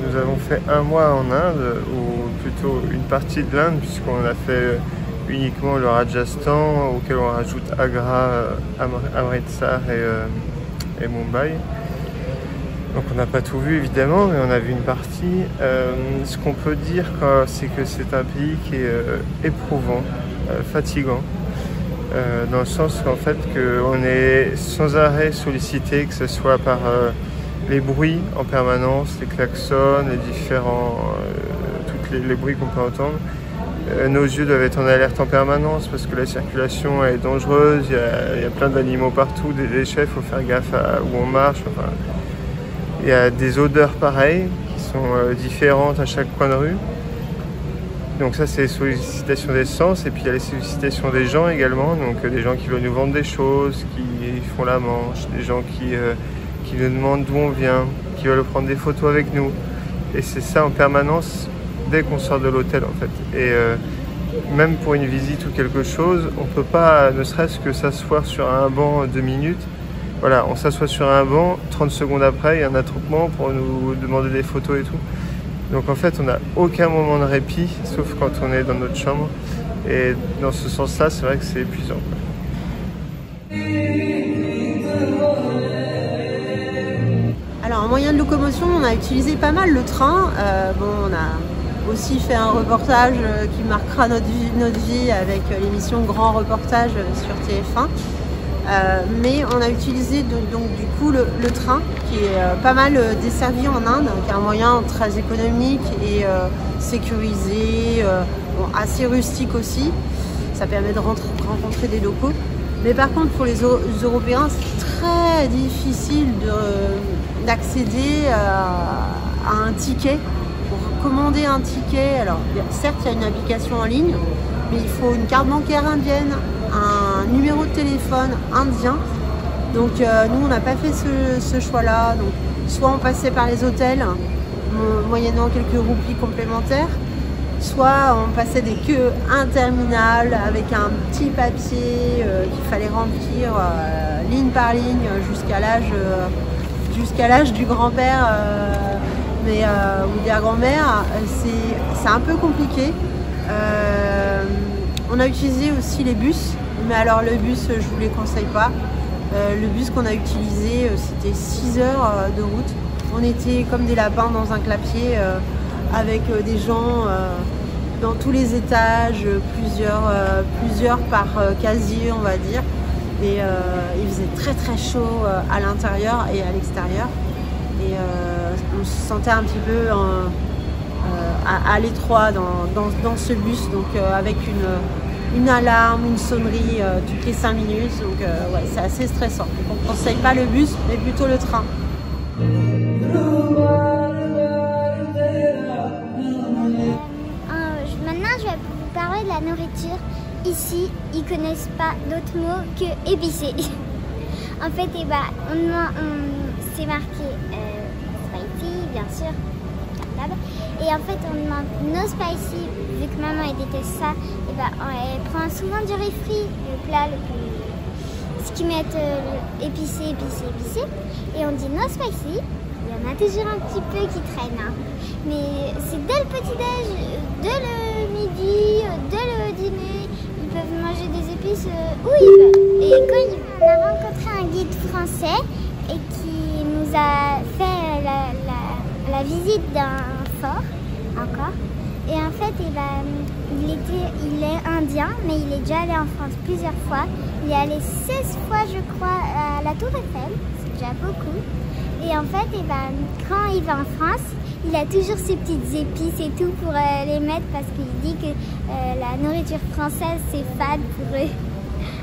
nous avons fait un mois en Inde, ou plutôt une partie de l'Inde, puisqu'on a fait uniquement le Rajasthan, auquel on rajoute Agra, Amritsar et Mumbai. Donc on n'a pas tout vu évidemment, mais on a vu une partie. Ce qu'on peut dire, c'est que c'est un pays qui est éprouvant, fatigant, dans le sens qu'en fait on est sans arrêt sollicité, que ce soit par les bruits en permanence, les klaxons, les différents, tous les bruits qu'on peut entendre. Nos yeux doivent être en alerte en permanence parce que la circulation est dangereuse, il y a plein d'animaux partout, des déchets, il faut faire gaffe à où on marche. Enfin, il y a des odeurs pareilles qui sont différentes à chaque coin de rue. Donc ça, c'est les sollicitations des sens. Et puis il y a les sollicitations des gens également. Donc des gens qui veulent nous vendre des choses, qui font la manche, des gens qui nous demandent d'où on vient, qui veulent prendre des photos avec nous. Et c'est ça en permanence dès qu'on sort de l'hôtel en fait. Et même pour une visite ou quelque chose, on ne peut pas, ne serait-ce que s'asseoir sur un banc 2 minutes. Voilà, on s'assoit sur un banc, 30 secondes après, il y a un attroupement pour nous demander des photos et tout. Donc en fait, on n'a aucun moment de répit, sauf quand on est dans notre chambre. Et dans ce sens-là, c'est vrai que c'est épuisant, quoi. Alors en moyen de locomotion, on a utilisé pas mal le train. On a aussi fait un reportage qui marquera notre vie avec l'émission Grand Reportage sur TF1. Mais on a utilisé donc du coup le train qui est pas mal desservi en Inde, qui est un moyen très économique et sécurisé, assez rustique aussi. Ça permet de rencontrer des locaux. Mais par contre pour les Européens, c'est très difficile d'accéder à un ticket. Pour commander un ticket, alors certes il y a une application en ligne, mais il faut une carte bancaire indienne, un numéro de téléphone indien. Donc nous on n'a pas fait ce choix-là. Donc soit on passait par les hôtels, moyennant quelques roupies complémentaires, soit on passait des queues interminables avec un petit papier qu'il fallait remplir ligne par ligne jusqu'à l'âge du grand-père ou de la grand-mère. C'est un peu compliqué. On a utilisé aussi les bus, mais alors le bus je vous les conseille pas. Le bus qu'on a utilisé c'était 6 heures de route. On était comme des lapins dans un clapier avec des gens dans tous les étages, plusieurs par casier on va dire. Et il faisait très très chaud à l'intérieur et à l'extérieur. Et on se sentait un petit peu à l'étroit dans ce bus, donc avec une alarme, une sonnerie toutes les 5 minutes, donc ouais, c'est assez stressant. Donc on ne conseille pas le bus, mais plutôt le train. Maintenant, je vais vous parler de la nourriture. Ici, ils connaissent pas d'autres mots que épicé. En fait, c'est marqué spicy, bien sûr. Et en fait, on demande no spicy, vu que maman elle déteste ça, elle prend souvent du riz frit, le plat le plus. Ce qu'ils mettent épicé. Et on dit no spicy, il y en a toujours un petit peu qui traînent. Hein. Mais c'est dès le petit-déj, dès le midi, dès le dîner, ils peuvent manger des épices où ils veulent. Et quand on a rencontré un guide français et qui nous a fait la visite d'un fort encore. Et en fait, il est indien, mais il est déjà allé en France plusieurs fois. Il est allé 16 fois, je crois, à la Tour Eiffel. C'est déjà beaucoup. Et en fait, quand il va en France, il a toujours ses petites épices et tout pour les mettre parce qu'il dit que la nourriture française, c'est fade pour eux.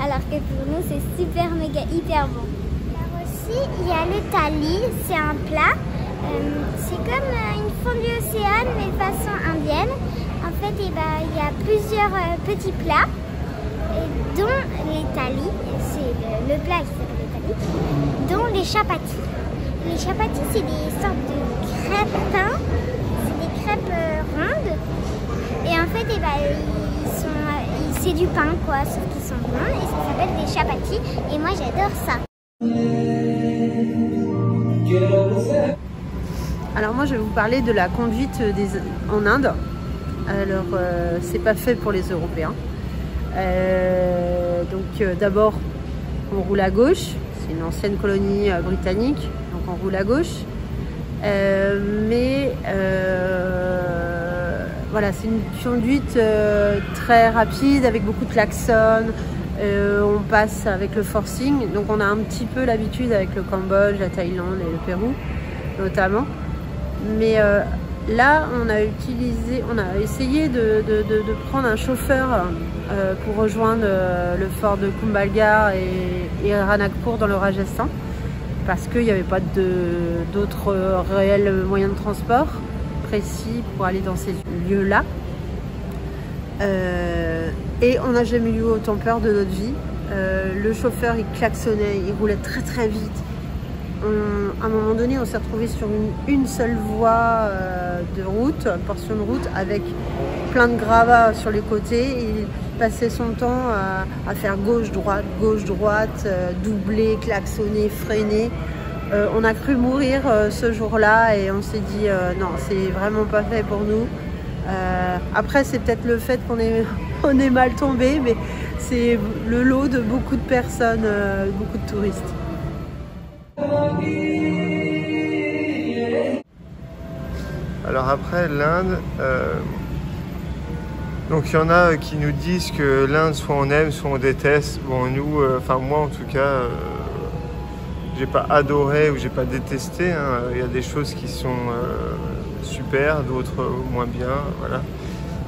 Alors que pour nous, c'est super, méga, hyper bon. Alors aussi, il y a le thali, c'est un plat. C'est comme une fondue océane mais façon indienne. En fait, il y a plusieurs petits plats, dont les thalis, c'est le plat qui s'appelle les thalis, dont les chapatis. Les chapatis, c'est des sortes de crêpes pain, c'est des crêpes rondes. Et en fait, c'est du pain quoi, sauf qu'ils sont ronds et ça s'appelle des chapatis. Et moi, j'adore ça. Alors moi je vais vous parler de la conduite en Inde. Alors c'est pas fait pour les Européens. D'abord on roule à gauche, c'est une ancienne colonie britannique, donc on roule à gauche. Voilà, c'est une conduite très rapide avec beaucoup de klaxons. On passe avec le forcing, donc on a un petit peu l'habitude avec le Cambodge, la Thaïlande et le Pérou notamment. Mais là, on a essayé de prendre un chauffeur pour rejoindre le fort de Kumbhalgarh et Ranakpur dans le Rajasthan, parce qu'il n'y avait pas d'autres réels moyens de transport précis pour aller dans ces lieux-là. Et on n'a jamais eu autant peur de notre vie. Le chauffeur, il klaxonnait, il roulait très très vite. À un moment donné, on s'est retrouvé sur une seule voie de route, portion de route, avec plein de gravats sur les côtés. Il passait son temps à faire gauche-droite, doubler, klaxonner, freiner. On a cru mourir ce jour-là et on s'est dit non, c'est vraiment pas fait pour nous. Après, c'est peut-être le fait qu'on est mal tombé, mais c'est le lot de beaucoup de personnes, beaucoup de touristes. Alors après, l'Inde, donc il y en a qui nous disent que l'Inde, soit on aime, soit on déteste. Bon, nous, enfin moi en tout cas, j'ai pas adoré ou j'ai pas détesté. Hein. Il y a des choses qui sont super, d'autres moins bien. Voilà.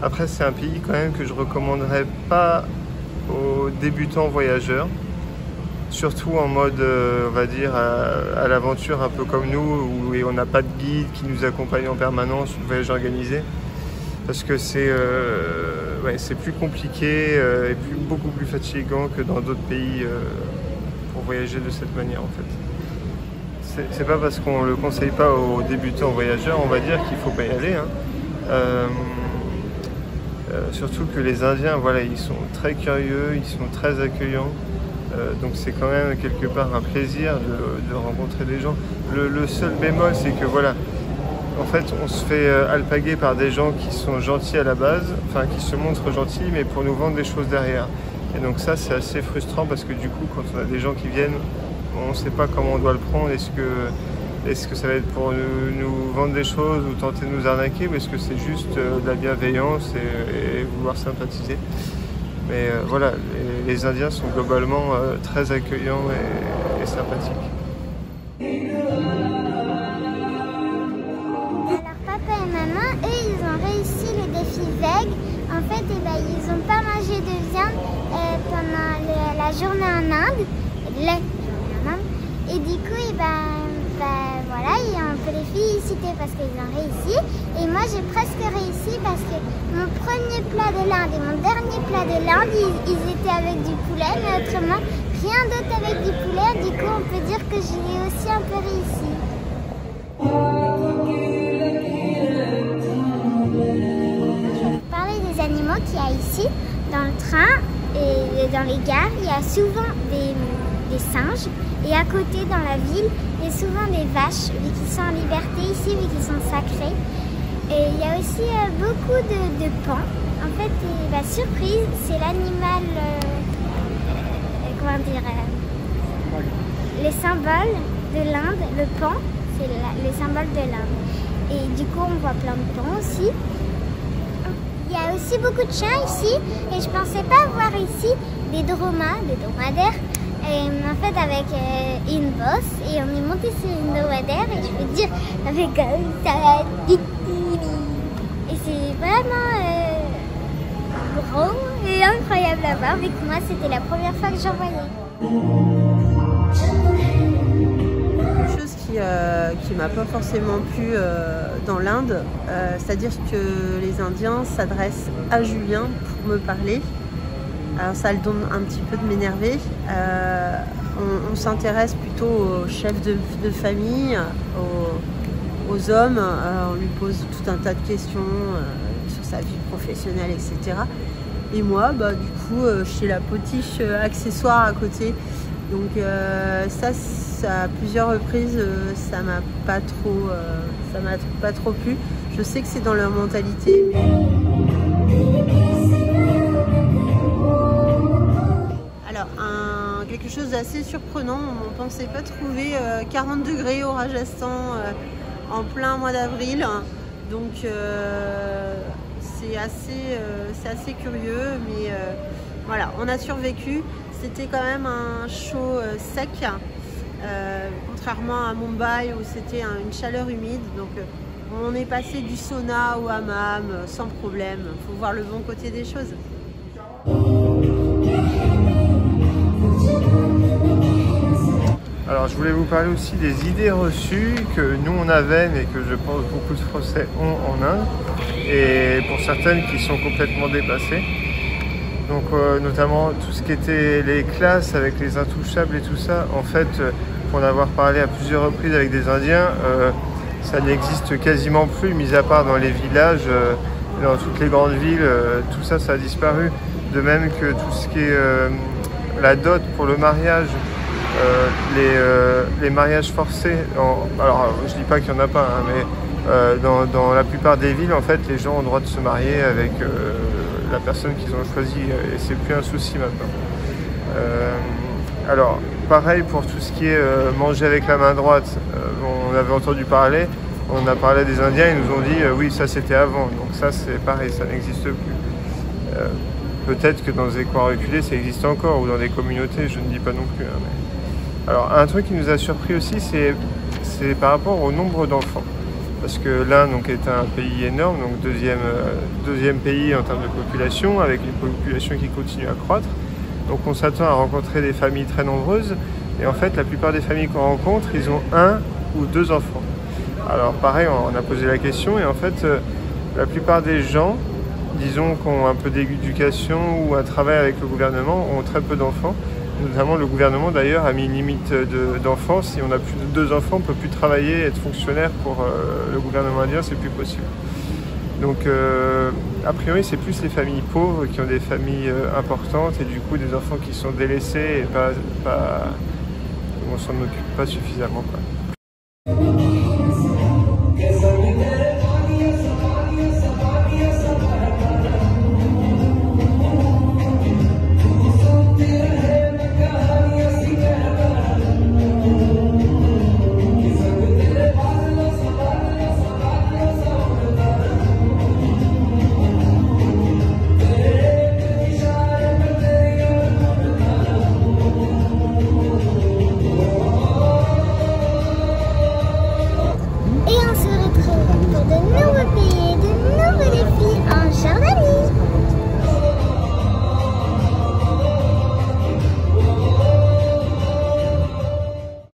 Après, c'est un pays quand même que je recommanderais pas aux débutants voyageurs. Surtout en mode, on va dire, à l'aventure, un peu comme nous, où on n'a pas de guide qui nous accompagne en permanence, le voyage organisé. Parce que c'est plus compliqué et beaucoup plus fatigant que dans d'autres pays pour voyager de cette manière, en fait. C'est pas parce qu'on ne le conseille pas aux débutants voyageurs, on va dire qu'il ne faut pas y aller. Hein. Surtout que les Indiens, voilà, ils sont très curieux, ils sont très accueillants. Donc c'est quand même quelque part un plaisir de rencontrer des gens. Le seul bémol, c'est que voilà, en fait on se fait alpaguer par des gens qui sont gentils à la base, enfin qui se montrent gentils, mais pour nous vendre des choses derrière. Et donc ça, c'est assez frustrant parce que du coup, quand on a des gens qui viennent, on ne sait pas comment on doit le prendre. Est-ce que ça va être pour nous vendre des choses ou tenter de nous arnaquer, ou est-ce que c'est juste de la bienveillance et vouloir sympathiser? Mais voilà, les Indiens sont globalement très accueillants et sympathiques. Alors papa et maman, eux, ils ont réussi le défi VEG. En fait, ils n'ont pas mangé de viande pendant la journée en Inde. Et du coup, voilà, on peut les féliciter parce qu'ils ont réussi. Et moi, j'ai presque réussi parce que mon premier plat de l'Inde et mon dernier plat de l'Inde, ils étaient avec du poulet, mais autrement, rien d'autre avec du poulet. Du coup, on peut dire que j'ai aussi un peu réussi. Je vais vous parler des animaux qu'il y a ici, dans le train et dans les gares. Il y a souvent des singes. Et à côté, dans la ville, il y a souvent des vaches, vu qu'ils sont en liberté ici, vu qu'ils sont sacrés. Et il y a aussi beaucoup de paons. En fait, surprise, c'est l'animal, les symboles de l'Inde. Le paon, c'est les symboles de l'Inde. Et du coup, on voit plein de paons aussi. Il y a aussi beaucoup de chiens ici. Et je pensais pas voir ici des dromadaires. Et en fait, avec une bosse, et on est monté sur une dromadaire, et je peux dire, avec ça, et c'est vraiment gros et incroyable à voir, vu que moi, c'était la première fois que j'en voyais. Quelque chose qui m'a pas forcément plu dans l'Inde, c'est-à-dire que les Indiens s'adressent à Julien pour me parler. Alors ça le donne un petit peu de m'énerver. On s'intéresse plutôt aux chefs de famille, aux hommes. On lui pose tout un tas de questions sur sa vie professionnelle, etc. Et moi, du coup, je suis la potiche accessoire à côté. Donc ça à plusieurs reprises, ça m'a pas trop ça m'a pas trop plu. Je sais que c'est dans leur mentalité, mais... Alors, quelque chose d'assez surprenant, on ne pensait pas trouver 40 degrés au Rajasthan en plein mois d'avril. Donc c'est assez curieux, mais voilà, on a survécu. C'était quand même un chaud sec, contrairement à Mumbai où c'était une chaleur humide. Donc on est passé du sauna au hammam sans problème. Il faut voir le bon côté des choses. Alors je voulais vous parler aussi des idées reçues que nous on avait, mais que je pense beaucoup de Français ont en Inde, et pour certaines qui sont complètement dépassées. Donc notamment tout ce qui était les classes avec les intouchables et tout ça, en fait pour en avoir parlé à plusieurs reprises avec des Indiens, ça n'existe quasiment plus, mis à part dans les villages, dans toutes les grandes villes, tout ça, ça a disparu. De même que tout ce qui est la dot pour le mariage, les mariages forcés, alors je dis pas qu'il n'y en a pas, hein, mais dans la plupart des villes, en fait, les gens ont le droit de se marier avec la personne qu'ils ont choisie, et c'est plus un souci maintenant. Alors, pareil pour tout ce qui est manger avec la main droite, on avait entendu parler, on a parlé des Indiens, ils nous ont dit oui, ça c'était avant, donc ça c'est pareil, ça n'existe plus. Peut-être que dans des coins reculés ça existe encore, ou dans des communautés, je ne dis pas non plus. Hein, mais... Alors un truc qui nous a surpris aussi, c'est par rapport au nombre d'enfants. Parce que l'Inde est un pays énorme, donc deuxième pays en termes de population, avec une population qui continue à croître. Donc on s'attend à rencontrer des familles très nombreuses, et en fait la plupart des familles qu'on rencontre, ils ont 1 ou 2 enfants. Alors pareil, on a posé la question, et en fait la plupart des gens, disons, qui ont un peu d'éducation ou un travail avec le gouvernement, ont très peu d'enfants. Notamment le gouvernement d'ailleurs a mis une limite d'enfants. Si on a plus de 2 enfants, on ne peut plus travailler, être fonctionnaire pour le gouvernement indien, c'est plus possible. Donc a priori c'est plus les familles pauvres qui ont des familles importantes, et du coup des enfants qui sont délaissés et on s'en occupe pas suffisamment, quoi.